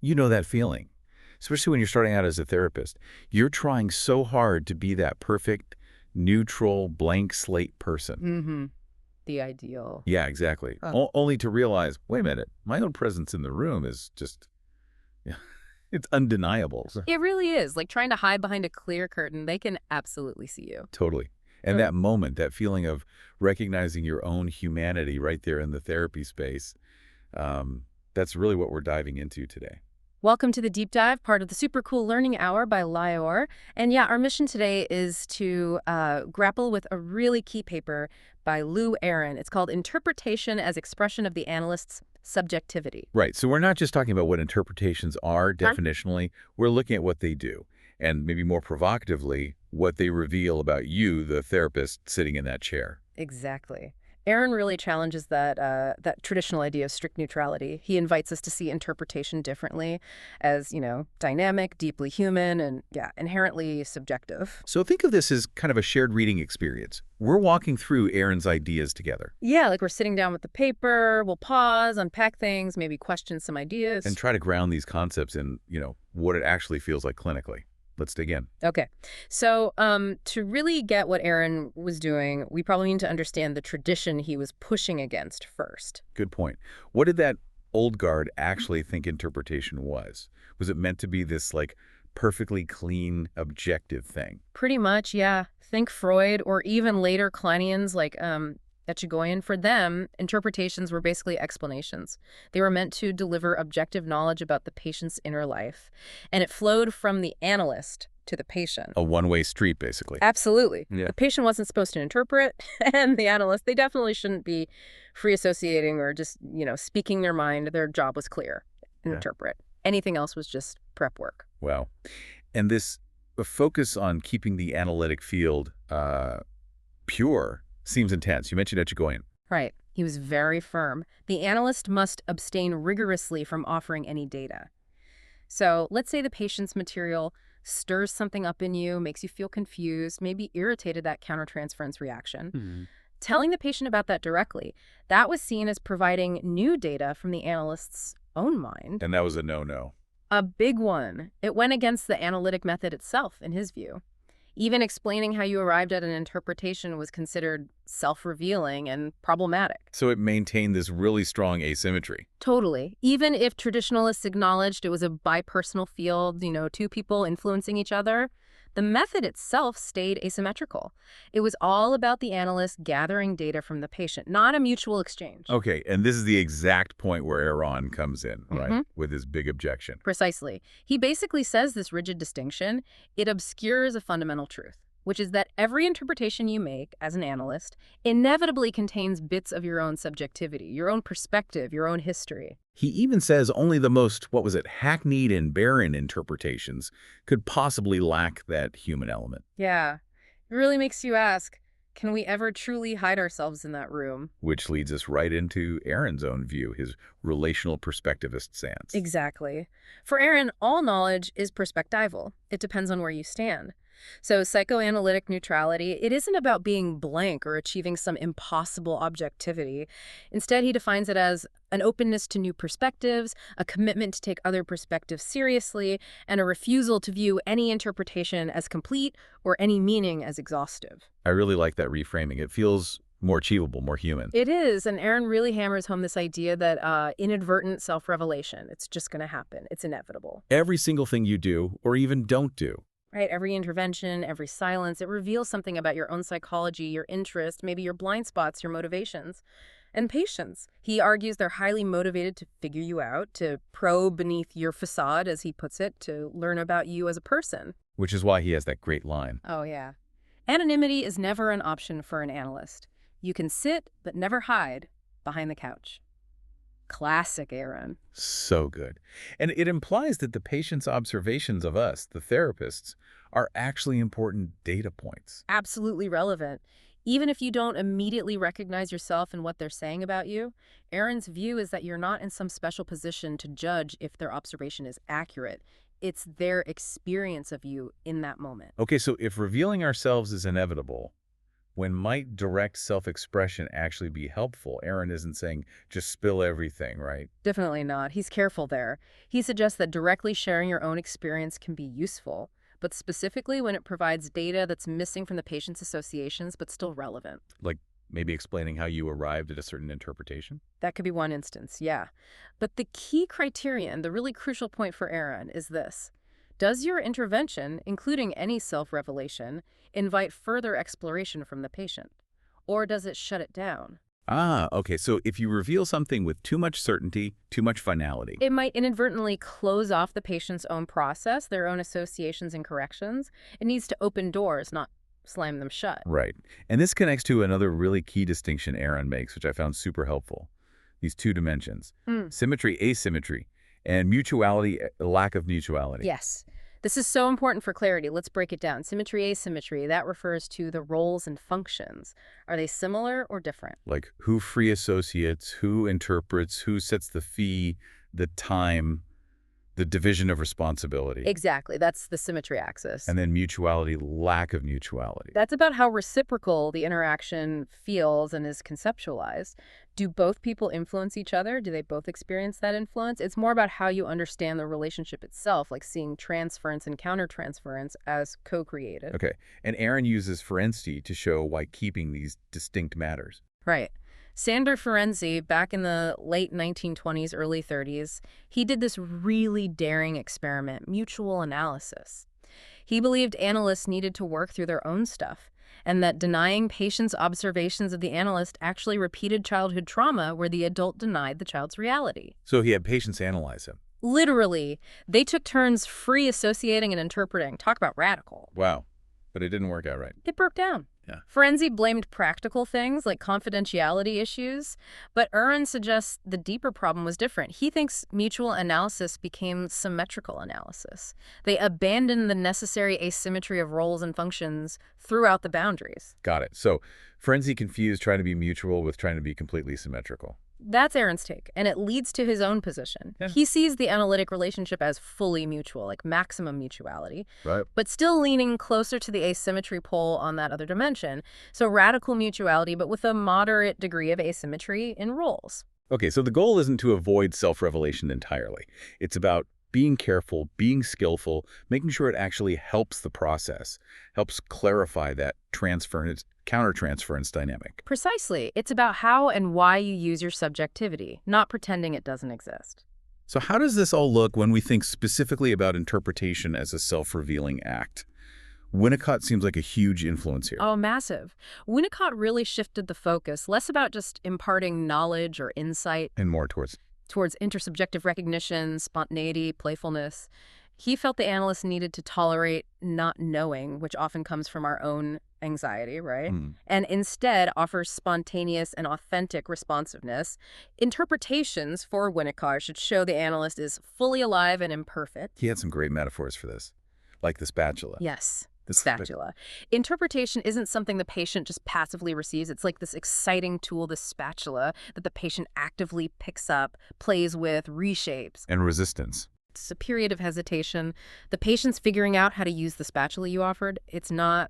You know that feeling, especially when you're starting out as a therapist. You're trying so hard to be that perfect, neutral, blank slate person. Mm-hmm. The ideal. Yeah, exactly. Only to realize, wait a minute, my own presence in the room is just, yeah, it's undeniable. It really is. Like trying to hide behind a clear curtain, they can absolutely see you. Totally. And that moment, that feeling of recognizing your own humanity right there in the therapy space, that's really what we're diving into today. Welcome to the Deep Dive, part of the Super Cool Learning Hour by Lyor. And yeah, our mission today is to grapple with a really key paper by Aron. It's called Interpretation as Expression of the Analyst's Subjectivity. Right. So we're not just talking about what interpretations are definitionally. We're looking at what they do. And maybe more provocatively, what they reveal about you, the therapist sitting in that chair. Exactly. Aron really challenges that traditional idea of strict neutrality. He invites us to see interpretation differently as, dynamic, deeply human, and, inherently subjective. So think of this as kind of a shared reading experience. We're walking through Aron's ideas together. Yeah, like we're sitting down with the paper, we'll pause, unpack things, maybe question some ideas. And try to ground these concepts in, what it actually feels like clinically. Let's dig in. Okay. So to really get what Aron was doing, we probably need to understand the tradition he was pushing against first. Good point. What did that old guard actually think interpretation was? Was it meant to be this, perfectly clean, objective thing? Pretty much, yeah. Think Freud or even later Kleinians like Echegoyen. For them, interpretations were basically explanations. They were meant to deliver objective knowledge about the patient's inner life, and it flowed from the analyst to the patient. A one-way street, basically. Absolutely. Yeah. The patient wasn't supposed to interpret, and the analyst, they definitely shouldn't be free associating or just, speaking their mind. Their job was clear and interpret. Anything else was just prep work. Wow. And this focus on keeping the analytic field pure seems intense. You mentioned Echegoyen. Right. He was very firm. The analyst must abstain rigorously from offering any data. So let's say the patient's material stirs something up in you, makes you feel confused, maybe irritated, that countertransference reaction. Mm-hmm. Telling the patient about that directly, that was seen as providing new data from the analyst's own mind. And that was a no-no. A big one. It went against the analytic method itself, in his view. Even explaining how you arrived at an interpretation was considered self-revealing and problematic. So it maintained this really strong asymmetry. Totally. Even if traditionalists acknowledged it was a bipersonal field, two people influencing each other, the method itself stayed asymmetrical. It was all about the analyst gathering data from the patient, not a mutual exchange. Okay, and this is the exact point where Aron comes in, right, with his big objection. Precisely. He basically says this rigid distinction, it obscures a fundamental truth, which is that every interpretation you make as an analyst inevitably contains bits of your own subjectivity, your own perspective, your own history. He even says only the most, hackneyed and barren interpretations could possibly lack that human element. Yeah. It really makes you ask, can we ever truly hide ourselves in that room? Which leads us right into Aron's own view, his relational perspectivist stance. Exactly. For Aron, all knowledge is perspectival. It depends on where you stand. So psychoanalytic neutrality, it isn't about being blank or achieving some impossible objectivity. Instead, he defines it as an openness to new perspectives, a commitment to take other perspectives seriously, and a refusal to view any interpretation as complete or any meaning as exhaustive. I really like that reframing. It feels more achievable, more human. It is, and Aron really hammers home this idea that inadvertent self-revelation, it's just going to happen. It's inevitable. Every single thing you do or even don't do. Right, every intervention, every silence, it reveals something about your own psychology, your interest, maybe your blind spots, your motivations. And patients. He argues they're highly motivated to figure you out, to probe beneath your facade, as he puts it, to learn about you as a person. Which is why he has that great line. Oh, yeah. Anonymity is never an option for an analyst. You can sit, but never hide, behind the couch. Classic Aron. So good. And it implies that the patient's observations of us, the therapists, are actually important data points. Absolutely relevant. Even if you don't immediately recognize yourself in what they're saying about you, Aron's view is that you're not in some special position to judge if their observation is accurate. It's their experience of you in that moment. Okay, so if revealing ourselves is inevitable, when might direct self-expression actually be helpful? Aaron isn't saying just spill everything, right? Definitely not. He's careful there. He suggests that directly sharing your own experience can be useful, but specifically when it provides data that's missing from the patient's associations but still relevant. Like maybe explaining how you arrived at a certain interpretation? That could be one instance, yeah. But the key criterion, the really crucial point for Aaron, is this. Does your intervention, including any self-revelation, invite further exploration from the patient? Or does it shut it down? Ah, okay. So if you reveal something with too much certainty, too much finality. It might inadvertently close off the patient's own process, their own associations and corrections. It needs to open doors, not slam them shut. Right. And this connects to another really key distinction Aaron makes, which I found super helpful. These two dimensions, symmetry, asymmetry, and mutuality, lack of mutuality. Yes. This is so important for clarity. Let's break it down. Symmetry, asymmetry, that refers to the roles and functions. Are they similar or different? Like who free associates, who interprets, who sets the fee, the time, the division of responsibility. Exactly. That's the symmetry axis. And then mutuality, lack of mutuality. That's about how reciprocal the interaction feels and is conceptualized. Do both people influence each other? Do they both experience that influence? It's more about how you understand the relationship itself, like seeing transference and countertransference as co-created. Okay. And Aaron uses Ferenczi to show why keeping these distinct matters. Right. Sander Ferenczi, back in the late 1920s, early 30s, he did this really daring experiment, mutual analysis. He believed analysts needed to work through their own stuff, and that denying patients' observations of the analyst actually repeated childhood trauma where the adult denied the child's reality. So he had patients analyze him. Literally, they took turns free associating and interpreting. Talk about radical. Wow. But it didn't work out right. It broke down. Yeah. Ferenczi blamed practical things like confidentiality issues, but Aron suggests the deeper problem was different. He thinks mutual analysis became symmetrical analysis. They abandoned the necessary asymmetry of roles and functions throughout the boundaries. Got it. So Ferenczi confused trying to be mutual with trying to be completely symmetrical. That's Aron's take, and it leads to his own position. Yeah. He sees the analytic relationship as fully mutual, like maximum mutuality, Right. but still leaning closer to the asymmetry pole on that other dimension. So radical mutuality, but with a moderate degree of asymmetry in roles. Okay, so the goal isn't to avoid self-revelation entirely. It's about being careful, being skillful, making sure it actually helps the process, helps clarify that countertransference dynamic. Precisely. It's about how and why you use your subjectivity, not pretending it doesn't exist. So how does this all look when we think specifically about interpretation as a self-revealing act? Winnicott seems like a huge influence here. Oh, massive. Winnicott really shifted the focus, less about just imparting knowledge or insight, And more towards intersubjective recognition, spontaneity, playfulness. He felt the analyst needed to tolerate not knowing, which often comes from our own anxiety, right? And instead offers spontaneous and authentic responsiveness. Interpretations for Winnicott should show the analyst is fully alive and imperfect. He had some great metaphors for this, like the spatula. Yes. The Spatula. Interpretation isn't something the patient just passively receives. It's like this exciting tool, this spatula, that the patient actively picks up, plays with, reshapes. And resistance. It's a period of hesitation. The patient's figuring out how to use the spatula you offered. It's not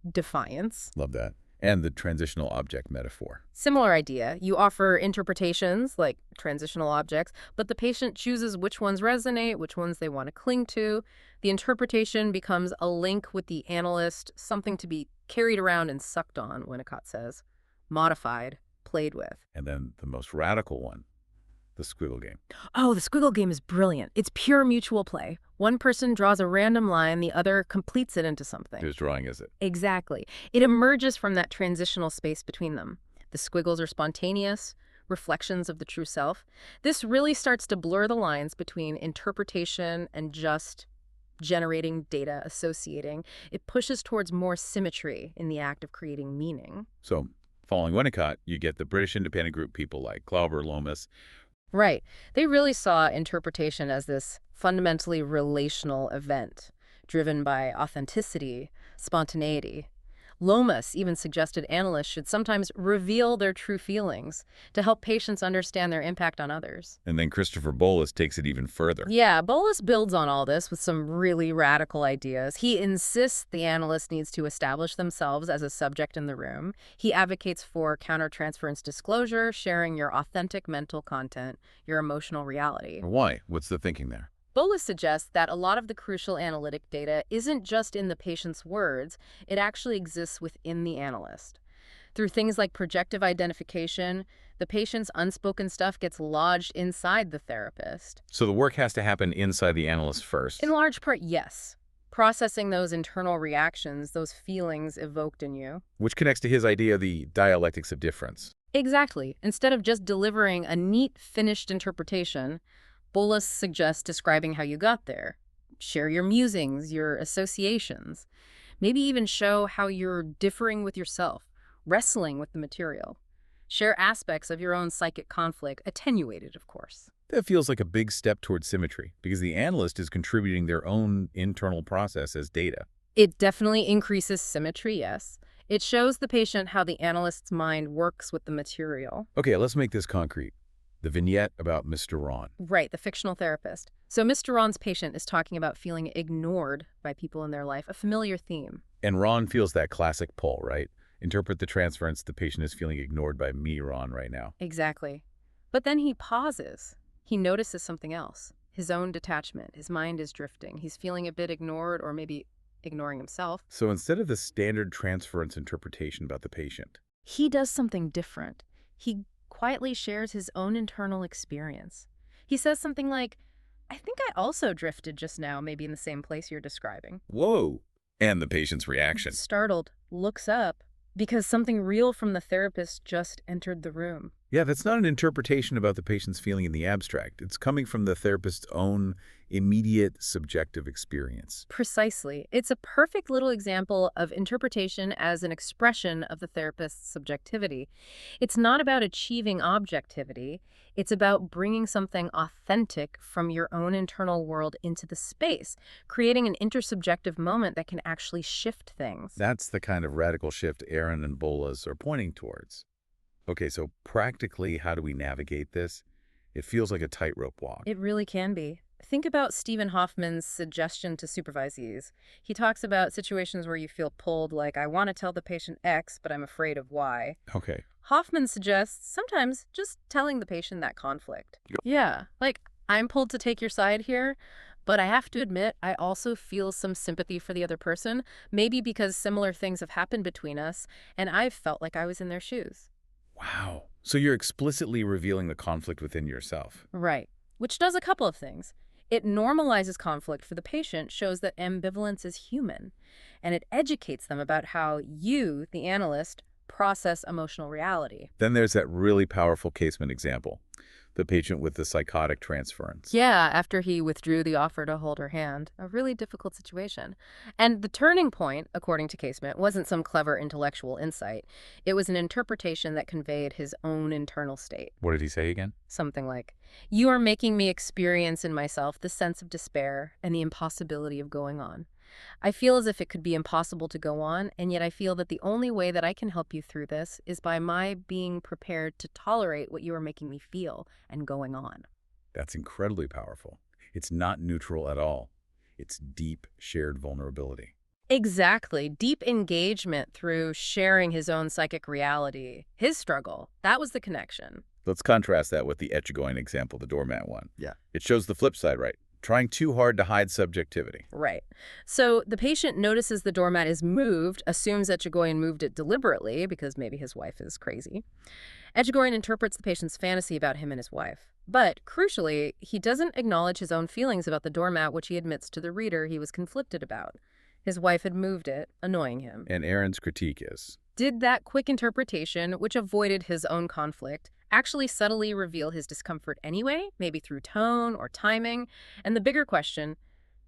defiance. Love that. And the transitional object metaphor. Similar idea. You offer interpretations, like transitional objects, but the patient chooses which ones resonate, which ones they want to cling to. The interpretation becomes a link with the analyst, something to be carried around and sucked on, Winnicott says. Modified, played with. And then the most radical one, the squiggle game. Oh, the squiggle game is brilliant. It's pure mutual play. One person draws a random line, the other completes it into something. Whose drawing is it? Exactly. It emerges from that transitional space between them. The squiggles are spontaneous, reflections of the true self. This really starts to blur the lines between interpretation and just generating data, associating. It pushes towards more symmetry in the act of creating meaning. So, following Winnicott, you get the British independent group people like Glauber, Lomas. Right. They really saw interpretation as this fundamentally relational event, driven by authenticity, spontaneity. Lomas even suggested analysts should sometimes reveal their true feelings to help patients understand their impact on others. And then Christopher Bollas takes it even further. Yeah, Bollas builds on all this with some really radical ideas. He insists the analyst needs to establish themselves as a subject in the room. He advocates for countertransference disclosure, sharing your authentic mental content, your emotional reality. Why? What's the thinking there? Bollas suggests that a lot of the crucial analytic data isn't just in the patient's words, it actually exists within the analyst. Through things like projective identification, the patient's unspoken stuff gets lodged inside the therapist. So the work has to happen inside the analyst first. In large part, yes. Processing those internal reactions, those feelings evoked in you. Which connects to his idea of the dialectics of difference. Exactly. Instead of just delivering a neat, finished interpretation, Bollas suggests describing how you got there. Share your musings, your associations. Maybe even show how you're differing with yourself, wrestling with the material. Share aspects of your own psychic conflict, attenuated, of course. That feels like a big step towards symmetry, because the analyst is contributing their own internal process as data. It definitely increases symmetry, yes. It shows the patient how the analyst's mind works with the material. Okay, let's make this concrete. The vignette about Mr. Ron. Right, the fictional therapist. So Mr. Ron's patient is talking about feeling ignored by people in their life, a familiar theme. And Ron feels that classic pull, right? Interpret the transference, the patient is feeling ignored by me, Ron, right now. Exactly. But then he pauses. He notices something else. His own detachment. His mind is drifting. He's feeling a bit ignored, or maybe ignoring himself. So instead of the standard transference interpretation about the patient, he does something different. He quietly shares his own internal experience. He says something like, I think I also drifted just now, maybe in the same place you're describing. whoa, and the patient's reaction. Startled, looks up, because something real from the therapist just entered the room. Yeah, that's not an interpretation about the patient's feeling in the abstract. It's coming from the therapist's own immediate subjective experience. Precisely. It's a perfect little example of interpretation as an expression of the therapist's subjectivity. It's not about achieving objectivity. It's about bringing something authentic from your own internal world into the space, creating an intersubjective moment that can actually shift things. That's the kind of radical shift Aaron and Bollas are pointing towards. Okay, so practically, how do we navigate this? It feels like a tightrope walk. It really can be. Think about Stephen Hoffman's suggestion to supervisees. He talks about situations where you feel pulled, like, I want to tell the patient X, but I'm afraid of Y. Okay. Hoffman suggests sometimes just telling the patient that conflict. Yeah, like, I'm pulled to take your side here, but I have to admit, I also feel some sympathy for the other person, maybe because similar things have happened between us, and I've felt like I was in their shoes. Wow. So you're explicitly revealing the conflict within yourself. Right, which does a couple of things. It normalizes conflict for the patient, shows that ambivalence is human, and it educates them about how you, the analyst, process emotional reality. Then there's that really powerful casement example, the patient with the psychotic transference. Yeah, after he withdrew the offer to hold her hand. A really difficult situation. And the turning point, according to Casement, wasn't some clever intellectual insight. It was an interpretation that conveyed his own internal state. What did he say again? Something like, you are making me experience in myself the sense of despair and the impossibility of going on. I feel as if it could be impossible to go on, and yet I feel that the only way that I can help you through this is by my being prepared to tolerate what you are making me feel and going on. That's incredibly powerful. It's not neutral at all. It's deep shared vulnerability. Exactly. Deep engagement through sharing his own psychic reality, his struggle. That was the connection. Let's contrast that with the Etchegoin example, the doormat one. Yeah. It shows the flip side, right? Trying too hard to hide subjectivity. Right. So the patient notices the doormat is moved, assumes Etchegoin moved it deliberately because maybe his wife is crazy. Etchegoin interprets the patient's fantasy about him and his wife. But, crucially, he doesn't acknowledge his own feelings about the doormat, which he admits to the reader he was conflicted about. His wife had moved it, annoying him. And Aaron's critique is, Did that quick interpretation, which avoided his own conflict, actually subtly reveal his discomfort anyway, maybe through tone or timing? And the bigger question,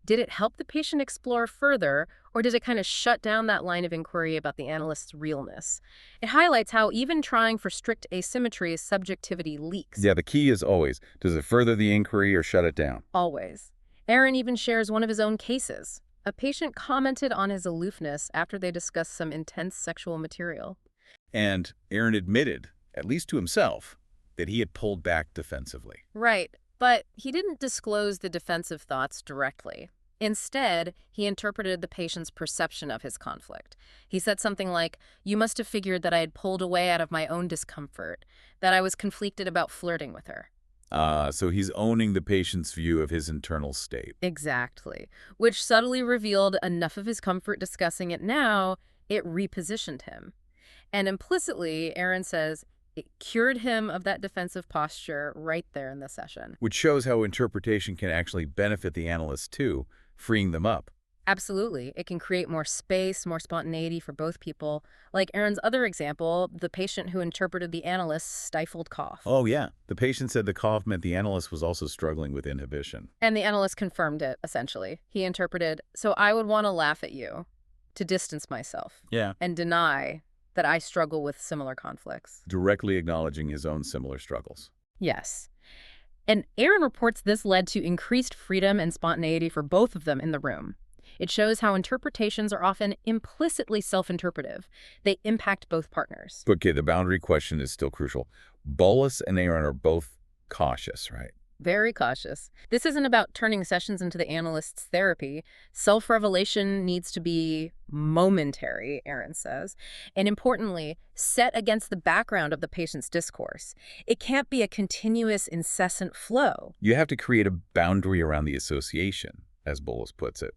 did it help the patient explore further, or did it kind of shut down that line of inquiry about the analyst's realness? It highlights how even trying for strict asymmetry, subjectivity leaks. yeah, the key is always, does it further the inquiry or shut it down? Always. Aaron even shares one of his own cases. A patient commented on his aloofness after they discussed some intense sexual material. And Aaron admitted, at least to himself, that he had pulled back defensively. Right, but he didn't disclose the defensive thoughts directly. Instead, he interpreted the patient's perception of his conflict. He said something like, "You must have figured that I had pulled away out of my own discomfort, that I was conflicted about flirting with her." So he's owning the patient's view of his internal state. Exactly, which subtly revealed enough of his comfort discussing it now, it repositioned him. And implicitly, Aaron says, it cured him of that defensive posture right there in the session. Which shows how interpretation can actually benefit the analyst too, freeing them up. Absolutely. It can create more space, more spontaneity for both people. Like Aaron's other example, the patient who interpreted the analyst's stifled cough. Oh, yeah. The patient said the cough meant the analyst was also struggling with inhibition. And the analyst confirmed it, essentially. He interpreted, "So I would want to laugh at you, to distance myself, Yeah. and deny that I struggle with similar conflicts." Directly acknowledging his own similar struggles. Yes. And Aaron reports this led to increased freedom and spontaneity for both of them in the room. It shows how interpretations are often implicitly self-interpretive. They impact both partners. Okay, the boundary question is still crucial. Bolus and Aaron are both cautious, right? Very cautious. This isn't about turning sessions into the analyst's therapy. Self-revelation needs to be momentary, Aaron says, and importantly, set against the background of the patient's discourse. It can't be a continuous, incessant flow. You have to create a boundary around the association, as Bolus puts it,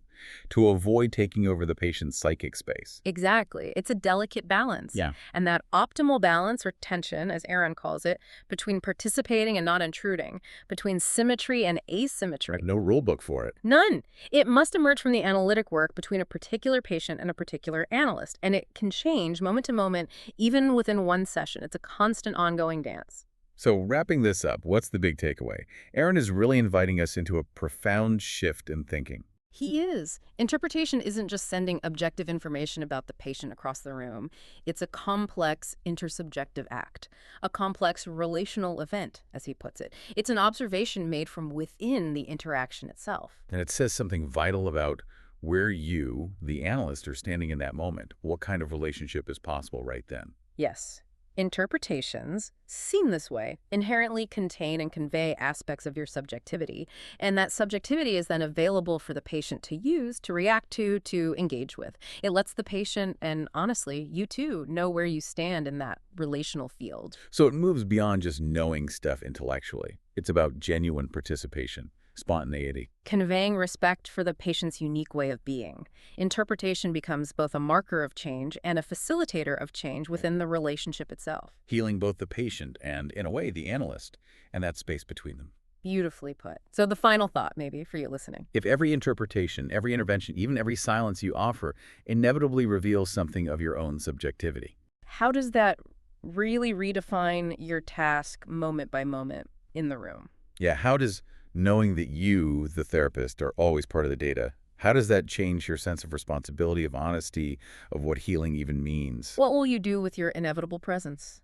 to avoid taking over the patient's psychic space. Exactly. It's a delicate balance. Yeah. And that optimal balance, or tension, as Aaron calls it, between participating and not intruding, between symmetry and asymmetry. No rule book for it. None. It must emerge from the analytic work between a particular patient and a particular analyst, and it can change moment to moment, even within one session. It's a constant, ongoing dance. So wrapping this up, what's the big takeaway? Aaron is really inviting us into a profound shift in thinking. He is. Interpretation isn't just sending objective information about the patient across the room. It's a complex intersubjective act, a complex relational event, as he puts it. It's an observation made from within the interaction itself. And it says something vital about where you, the analyst, are standing in that moment. What kind of relationship is possible right then? Yes. Interpretations, seen this way, inherently contain and convey aspects of your subjectivity, and that subjectivity is then available for the patient to use, to react to engage with. It lets the patient, and honestly, you too, know where you stand in that relational field. So it moves beyond just knowing stuff intellectually. It's about genuine participation, spontaneity. Conveying respect for the patient's unique way of being. Interpretation becomes both a marker of change and a facilitator of change within the relationship itself. Healing both the patient and, in a way, the analyst, and that space between them. Beautifully put. So the final thought, maybe, for you listening. If every interpretation, every intervention, even every silence you offer, inevitably reveals something of your own subjectivity. How does that really redefine your task moment by moment in the room? Yeah, how does knowing that you, the therapist, are always part of the data, how does that change your sense of responsibility, of honesty, of what healing even means? What will you do with your inevitable presence?